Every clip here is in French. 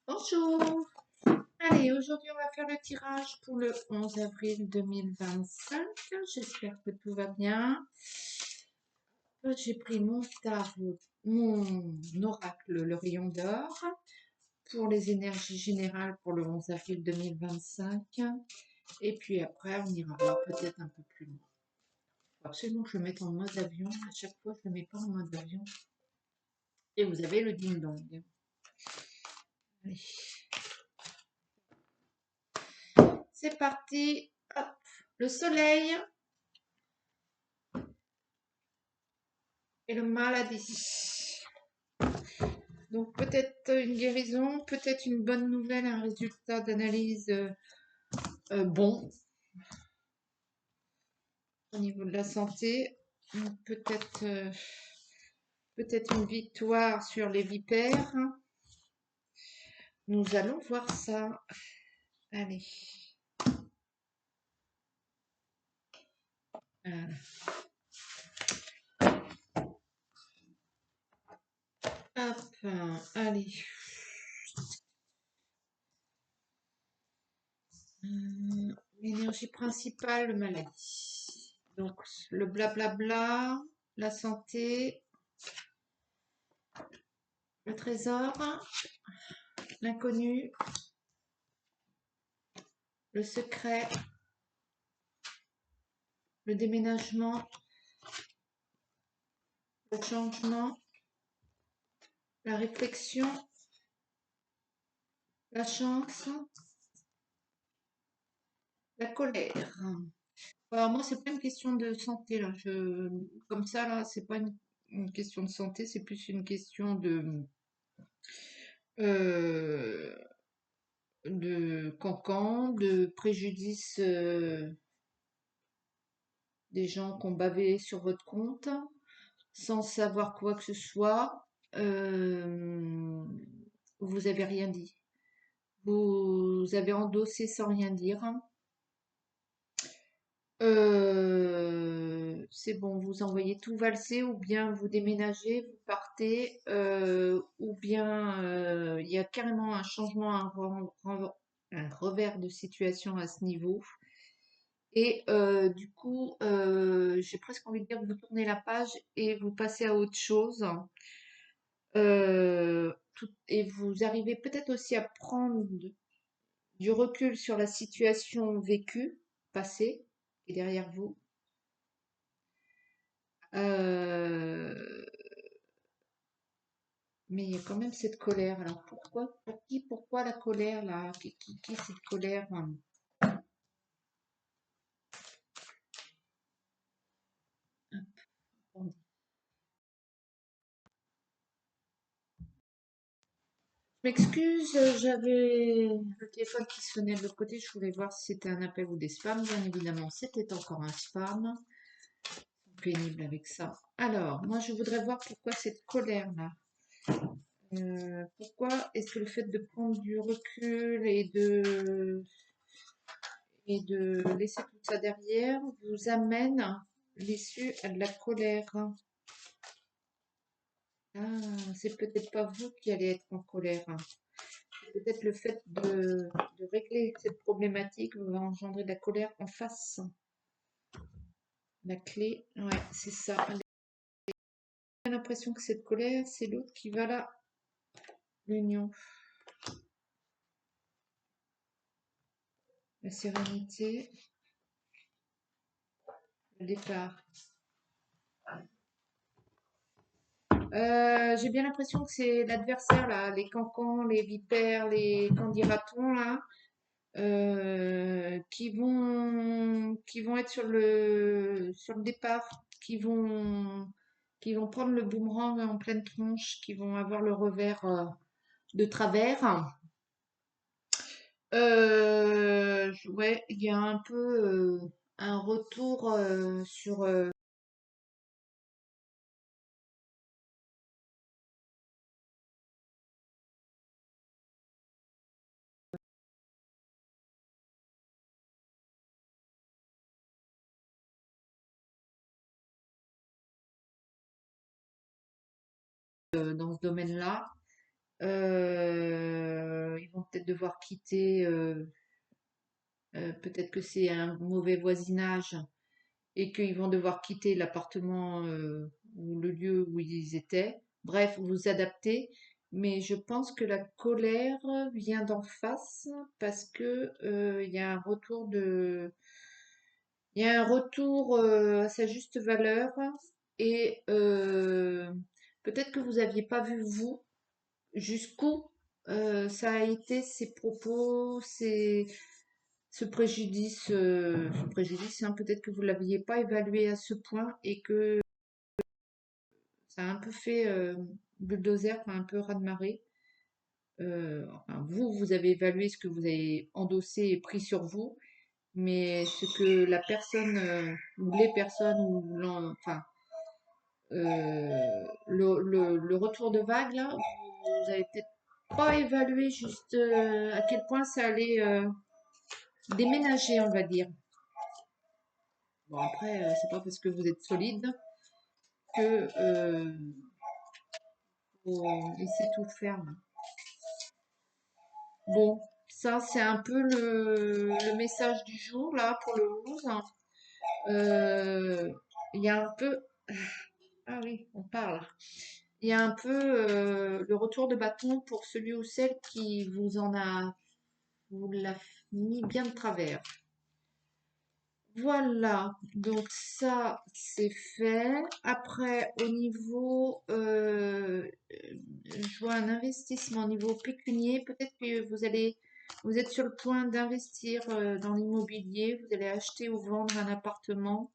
Bonjour. Allez, aujourd'hui on va faire le tirage pour le 11 avril 2025. J'espère que tout va bien. J'ai pris mon tarot, mon oracle, le rayon d'or, pour les énergies générales pour le 11 avril 2025. Et puis après, on ira voir peut-être un peu plus loin. Faut absolument que je le mette en mode avion. À chaque fois, je ne le mets pas en mode avion. Et vous avez le ding-dong. Allez. C'est parti. Hop. Le soleil et le maladie. Donc peut-être une guérison, peut-être une bonne nouvelle, un résultat d'analyse bon au niveau de la santé, peut-être peut-être une victoire sur les vipères. Nous allons voir ça. Allez. Voilà. Hop, allez. L'énergie principale, le maladie. Donc le blablabla, la santé, le trésor, l'inconnu, le secret, le déménagement, le changement, la réflexion, la chance, la colère. Alors moi, c'est pas une question de santé là. Comme ça là, c'est pas une question de santé, c'est plus une question euh, de cancan, de préjudice des gens qui ont bavé sur votre compte sans savoir quoi que ce soit. Euh, vous avez rien dit. Vous avez endossé sans rien dire. C'est bon, vous envoyez tout valser ou bien vous déménagez, vous partez, ou bien il y a carrément un changement, un revers de situation à ce niveau. Et du coup, j'ai presque envie de dire que vous tournez la page et vous passez à autre chose. Et vous arrivez peut-être aussi à prendre du recul sur la situation vécue, passée, et derrière vous. Euh, mais il y a quand même cette colère. Alors pourquoi la colère là? Qui cette colère? Je m'excuse, j'avais le téléphone qui sonnait de l'autre côté. Je voulais voir si c'était un appel ou des spams. Bien évidemment, c'était encore un spam. Pénible avec ça. Alors, moi, je voudrais voir pourquoi cette colère là. Pourquoi est-ce que le fait de prendre du recul et de laisser tout ça derrière vous amène l'issue à de la colère? Ah, c'est peut-être pas vous qui allez être en colère. C'est peut-être le fait de régler cette problématique va engendrer de la colère en face. La clé, ouais, c'est ça. J'ai l'impression que cette colère, c'est l'autre qui va là. L'union, la sérénité, le départ. J'ai bien l'impression que c'est l'adversaire là, les cancans, les vipères, les candidatons là, qui vont être sur le départ, qui vont prendre le boomerang en pleine tronche, qui vont avoir le revers de travers. Ouais, il y a un peu un retour sur dans ce domaine-là. Ils vont peut-être devoir quitter, peut-être que c'est un mauvais voisinage et qu'ils vont devoir quitter l'appartement ou le lieu où ils étaient. Bref, vous adaptez. Mais je pense que la colère vient d'en face parce que il y a un retour il y a un retour à sa juste valeur et peut-être que vous n'aviez pas vu vous jusqu'où ça a été ces propos, ce préjudice, hein, peut-être que vous l'aviez pas évalué à ce point et que ça a un peu fait bulldozer, enfin, un peu raz-de-marée. Enfin, vous avez évalué ce que vous avez endossé et pris sur vous, mais ce que la personne ou les personnes enfin, le retour de vague là, vous avez peut-être pas évalué juste à quel point ça allait déménager, on va dire. Bon, après, c'est pas parce que vous êtes solide que faut laisser tout faire. Bon, ça, c'est un peu le message du jour, là, pour le 11. Il y a un peu... Ah oui, on parle. Il y a un peu le retour de bâton pour celui ou celle qui vous l'a mis bien de travers. Voilà, donc ça c'est fait. Après, au niveau, je vois un investissement au niveau pécunier. Peut-être que vous êtes sur le point d'investir dans l'immobilier. Vous allez acheter ou vendre un appartement.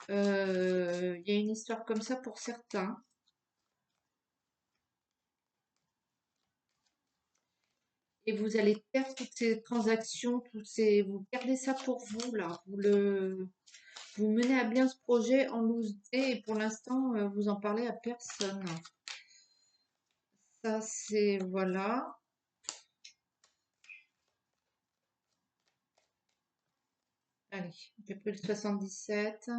Il y a une histoire comme ça pour certains. Et vous allez faire toutes ces transactions, vous gardez ça pour vous là. Vous menez à bien ce projet en loose day et pour l'instant, vous en parlez à personne. Ça, c'est, voilà. Allez, j'ai pris le 77.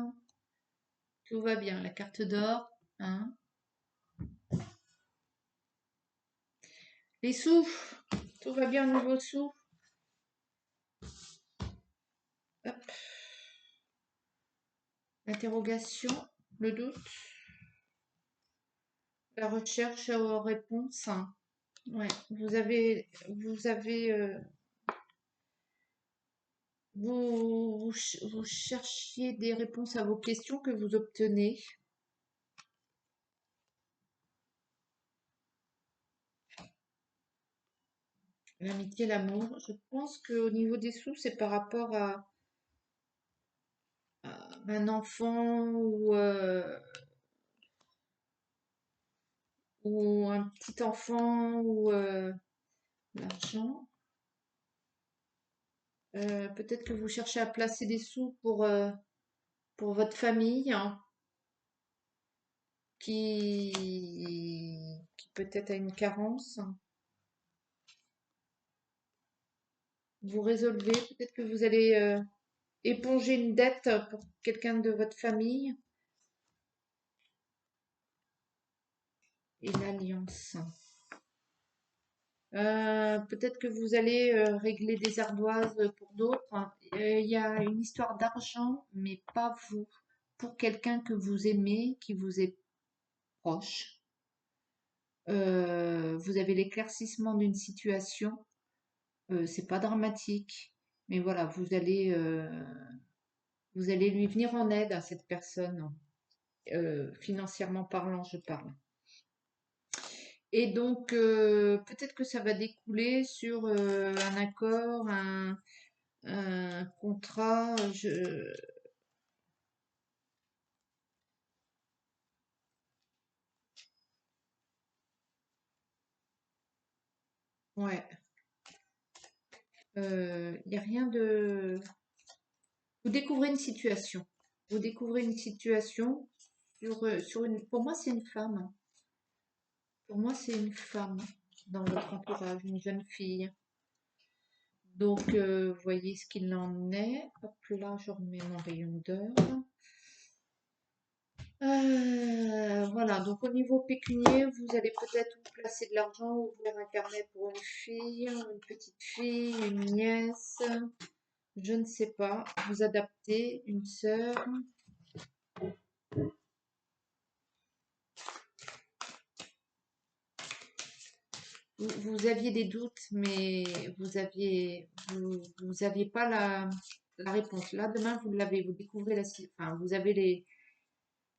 Tout va bien, la carte d'or. Hein. Les sous, tout va bien au niveau sous. Hop. L'interrogation, le doute, la recherche aux réponses. Ouais, vous cherchiez des réponses à vos questions que vous obtenez. L'amitié, l'amour. Je pense qu'au niveau des sous, c'est par rapport à un enfant ou un petit enfant ou l'argent. Peut-être que vous cherchez à placer des sous pour votre famille hein, qui peut-être a une carence. Vous résolvez, peut-être que vous allez éponger une dette pour quelqu'un de votre famille. Et l'alliance. Peut-être que vous allez régler des ardoises pour d'autres. Il y a une histoire d'argent, mais pas vous. Pour quelqu'un que vous aimez, qui vous est proche. Vous avez l'éclaircissement d'une situation. C'est pas dramatique, mais voilà, vous allez lui venir en aide à cette personne, financièrement parlant, je parle. Et donc, peut-être que ça va découler sur un accord, un contrat. Ouais. Il n'y a rien de. Vous découvrez une situation. Vous découvrez une situation sur une. Pour moi, c'est une femme. Hein. Pour moi, c'est une femme dans votre entourage, une jeune fille. Donc, voyez ce qu'il en est. Hop là, je remets mon rayon d'heure. Voilà, donc au niveau pécunier, vous allez peut-être vous placer de l'argent, ouvrir un carnet pour une fille, une petite fille, une nièce, je ne sais pas, vous adapter, une sœur. Vous aviez des doutes, mais vous aviez pas la réponse. Là, demain, vous l'avez, vous découvrez enfin, vous avez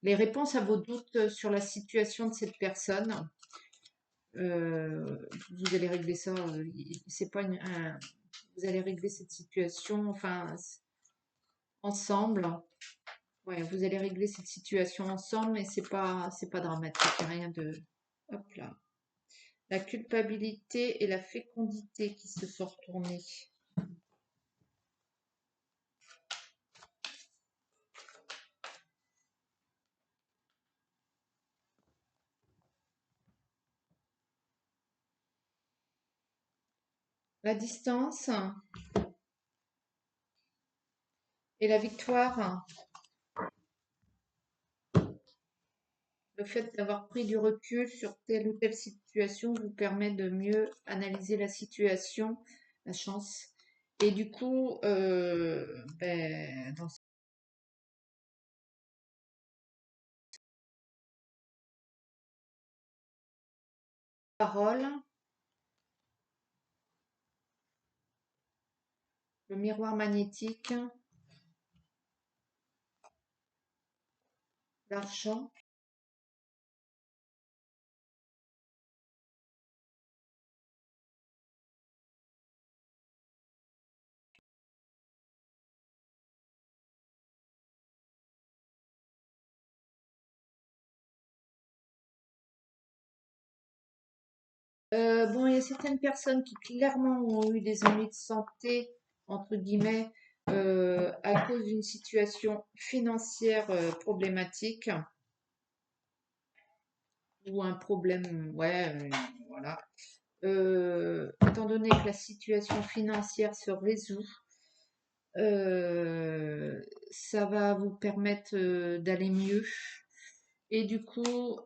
les réponses à vos doutes sur la situation de cette personne. Vous allez régler ça. C'est pas vous allez régler cette situation, enfin, ensemble. Ouais, vous allez régler cette situation ensemble, mais c'est pas dramatique, y a rien de. Hop là. La culpabilité et la fécondité qui se sont retournées. La distance et la victoire. Le fait d'avoir pris du recul sur telle ou telle situation vous permet de mieux analyser la situation, la chance. Et du coup, dans cette parole, le miroir magnétique, l'argent. Bon, il y a certaines personnes qui clairement ont eu des ennuis de santé, entre guillemets, à cause d'une situation financière problématique ou un problème, ouais, voilà. Étant donné que la situation financière se résout, euh, ça va vous permettre d'aller mieux. Et du coup,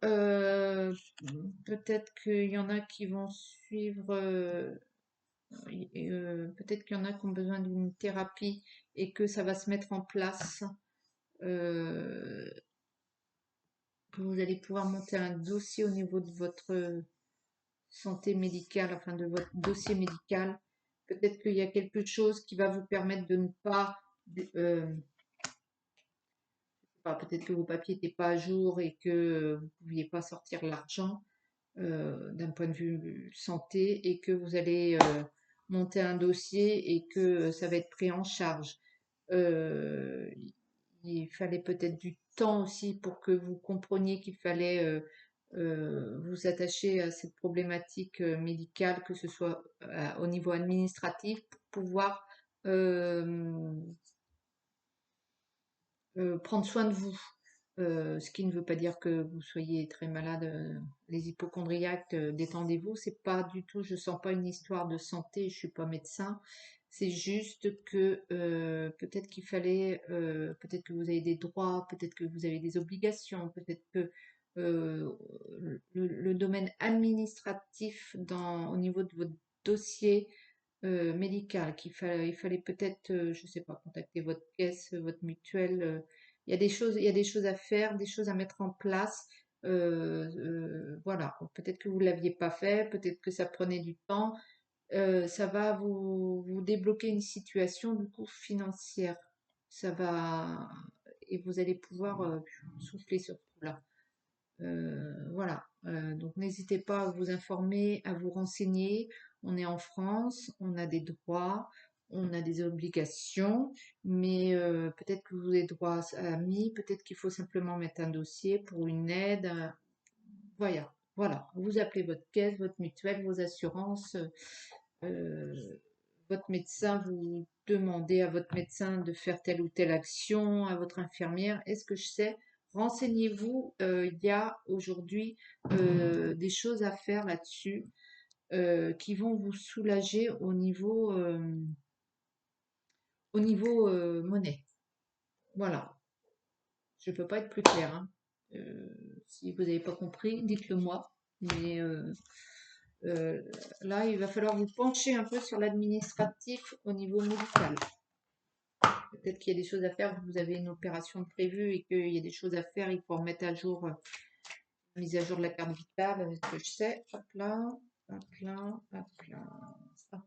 peut-être qu'il y en a qui vont suivre, peut-être qu'il y en a qui ont besoin d'une thérapie et que ça va se mettre en place, euh, que vous allez pouvoir monter un dossier au niveau de votre santé médicale, enfin de votre dossier médical. Peut-être qu'il y a quelque chose qui va vous permettre de ne pas, euh, peut-être que vos papiers n'étaient pas à jour et que vous ne pouviez pas sortir l'argent d'un point de vue santé et que vous allez monter un dossier et que ça va être pris en charge. Euh, il fallait peut-être du temps aussi pour que vous compreniez qu'il fallait vous attacher à cette problématique médicale, que ce soit au niveau administratif, pour pouvoir euh, prendre soin de vous. Ce qui ne veut pas dire que vous soyez très malade. Les hypochondriaques, détendez-vous. C'est pas du tout, je sens pas une histoire de santé. Je suis pas médecin. C'est juste que peut-être qu'il fallait, peut-être que vous avez des droits, peut-être que vous avez des obligations, peut-être que euh, le domaine administratif au niveau de votre dossier médical, il fallait peut-être, je sais pas, contacter votre caisse, votre mutuelle. Il y a des choses à faire, des choses à mettre en place. Voilà, peut-être que vous l'aviez pas fait, peut-être que ça prenait du temps. Ça va vous débloquer une situation du coup financière. Ça va et vous allez pouvoir souffler sur ce coup-là. Voilà. Donc n'hésitez pas à vous informer, à vous renseigner. On est en France, on a des droits, on a des obligations, mais peut-être que vous avez droit à AMI, peut-être qu'il faut simplement mettre un dossier pour une aide. Voilà. Voilà. Vous appelez votre caisse, votre mutuelle, vos assurances. euh, Votre médecin, vous demandez à votre médecin de faire telle ou telle action, à votre infirmière. Est-ce que je sais? Renseignez-vous, il y a aujourd'hui des choses à faire là-dessus qui vont vous soulager au niveau monnaie. Voilà, je ne peux pas être plus claire, hein. Si vous n'avez pas compris, dites-le moi. Mais là, il va falloir vous pencher un peu sur l'administratif au niveau médical. Peut-être qu'il y a des choses à faire, vous avez une opération prévue et qu'il y a des choses à faire, il faut remettre à jour, mise à jour de la carte vitale, ce que je sais. Hop là, hop là, hop là. Hop.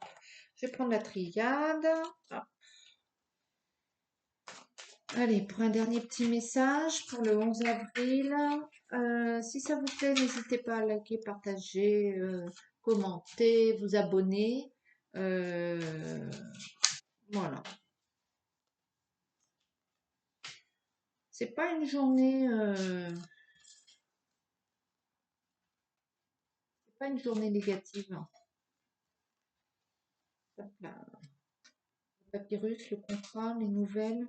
Je vais prendre la triade. Hop. Allez, pour un dernier petit message pour le 11 avril. Si ça vous plaît, n'hésitez pas à liker, partager, commenter, vous abonner. Voilà. C'est pas une journée, c'est pas une journée négative. Hop là. Le papyrus, le contrat, les nouvelles.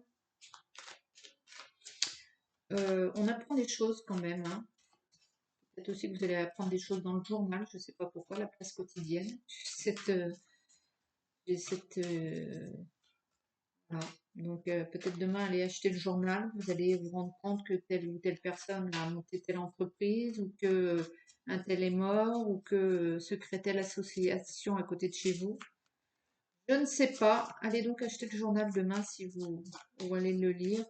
On apprend des choses quand même, hein. Peut-être aussi que vous allez apprendre des choses dans le journal, je ne sais pas pourquoi, la presse quotidienne. J'ai cette voilà. Donc peut-être demain aller acheter le journal, vous allez vous rendre compte que telle ou telle personne a monté telle entreprise, ou que un tel est mort, ou que se crée telle association à côté de chez vous. Je ne sais pas. Allez donc acheter le journal demain si vous allez le lire.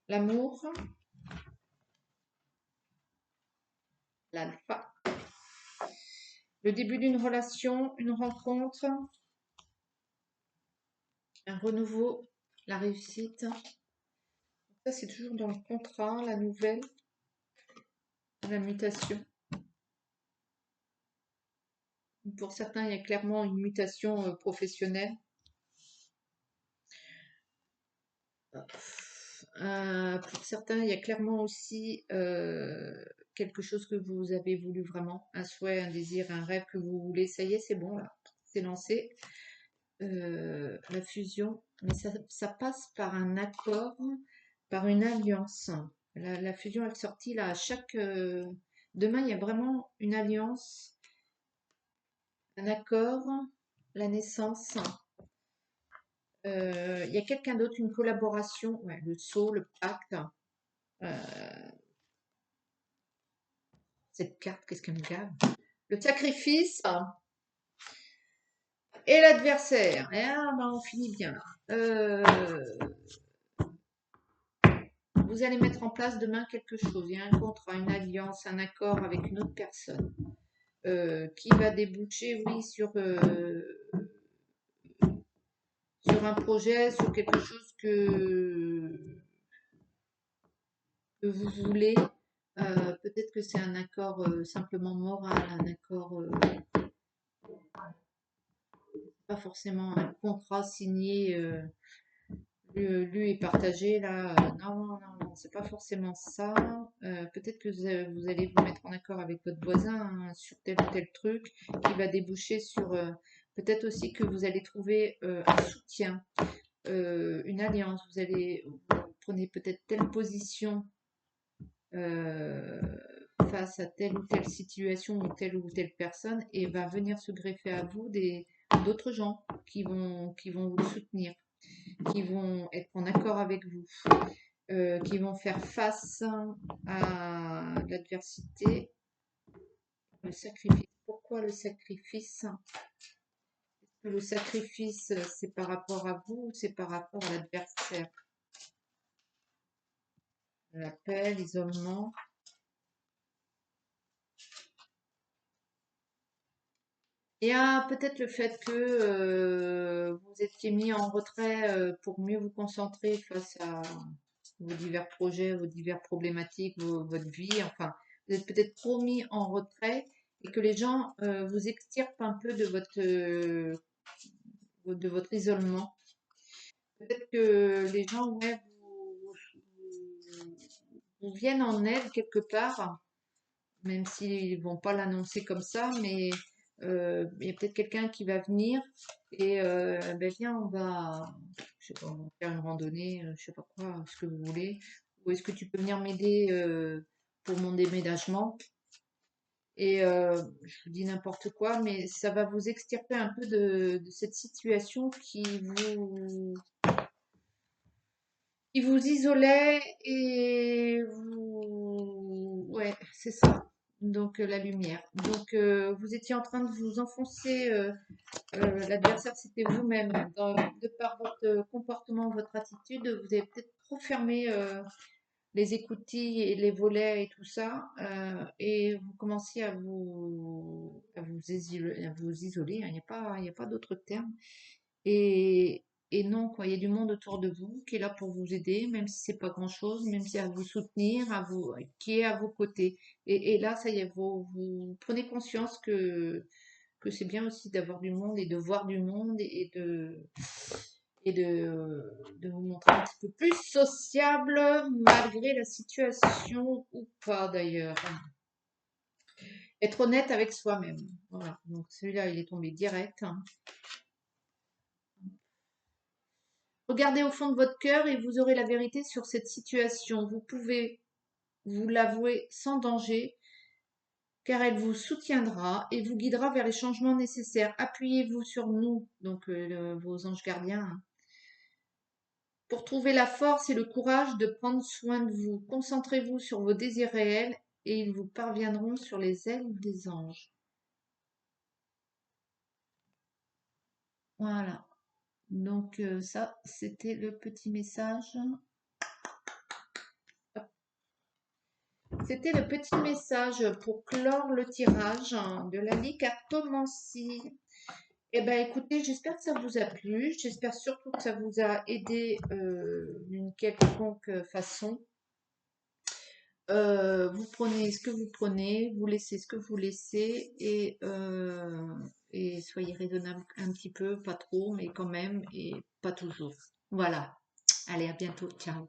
L'amour, l'alpha. Le début d'une relation, une rencontre, un renouveau, la réussite. Ça, c'est toujours dans le contrat, la nouvelle, la mutation. Pour certains, il y a clairement une mutation professionnelle. Pour certains, il y a clairement aussi quelque chose que vous avez voulu vraiment, un souhait, un désir, un rêve que vous voulez. Ça y est, c'est bon, là, c'est lancé. La fusion, mais ça passe par un accord, par une alliance. La fusion est sortie là, à chaque... demain, il y a vraiment une alliance, un accord, la naissance. Il y a quelqu'un d'autre, une collaboration, ouais, le sceau, le pacte. Cette carte, qu'est-ce qu'elle me gave? Le sacrifice et l'adversaire. Et ben, on finit bien là. Vous allez mettre en place demain quelque chose. Il y a un contrat, une alliance, un accord avec une autre personne qui va déboucher, oui, sur un projet, sur quelque chose que vous voulez. Peut-être que c'est un accord simplement moral, un accord, pas forcément un contrat signé, lu et partagé. Là, non, non, non, c'est pas forcément ça. Peut-être que vous allez vous mettre en accord avec votre voisin hein, sur tel ou tel truc qui va déboucher sur. Peut-être aussi que vous allez trouver un soutien, une alliance. Vous prenez peut-être telle position euh, face à telle ou telle situation ou telle personne et va venir se greffer à vous d'autres gens qui vont vous soutenir, qui vont être en accord avec vous, qui vont faire face à l'adversité, le sacrifice. Pourquoi le sacrifice? Est-ce que le sacrifice, c'est par rapport à vous ou c'est par rapport à l'adversaire? La paix, l'isolement. Et peut-être le fait que vous étiez mis en retrait pour mieux vous concentrer face à vos divers projets, vos diverses problématiques, votre vie. Enfin, vous êtes peut-être trop mis en retrait et que les gens vous extirpent un peu de votre isolement. Peut-être que les gens ouais, vous viennent en aide quelque part, même s'ils vont pas l'annoncer comme ça, mais il y a peut-être quelqu'un qui va venir et ben viens, je sais pas, on va faire une randonnée, je sais pas quoi, ce que vous voulez, ou est-ce que tu peux venir m'aider pour mon déménagement? Et je vous dis n'importe quoi, mais ça va vous extirper un peu de cette situation Il vous isolait et vous... Ouais, c'est ça. Donc, la lumière. Donc, vous étiez en train de vous enfoncer. L'adversaire, c'était vous-même. De par votre comportement, votre attitude, vous avez peut-être trop fermé les écoutilles et les volets et tout ça. Et vous commenciez à vous isoler, hein. Il y a pas d'autre terme. Et, et non, quoi, il y a du monde autour de vous qui est là pour vous aider, même si c'est pas grand-chose, même si à vous soutenir, qui est à vos côtés. Et là, ça y est, vous prenez conscience que c'est bien aussi d'avoir du monde et de voir du monde et de vous montrer un petit peu plus sociable malgré la situation ou pas d'ailleurs. Être honnête avec soi-même. Voilà. Donc celui-là, il est tombé direct, hein. Regardez au fond de votre cœur et vous aurez la vérité sur cette situation. Vous pouvez vous l'avouer sans danger, car elle vous soutiendra et vous guidera vers les changements nécessaires. Appuyez-vous sur nous, donc vos anges gardiens, hein, pour trouver la force et le courage de prendre soin de vous. Concentrez-vous sur vos désirs réels et ils vous parviendront sur les ailes des anges. Voilà. Donc ça, c'était le petit message. C'était le petit message pour clore le tirage de la Ligue à commencer. Eh bien, écoutez, j'espère que ça vous a plu. J'espère surtout que ça vous a aidé d'une quelconque façon. Vous prenez ce que vous prenez, vous laissez ce que vous laissez et soyez raisonnable un petit peu, pas trop, mais quand même, et pas toujours. Voilà. Allez, à bientôt. Ciao.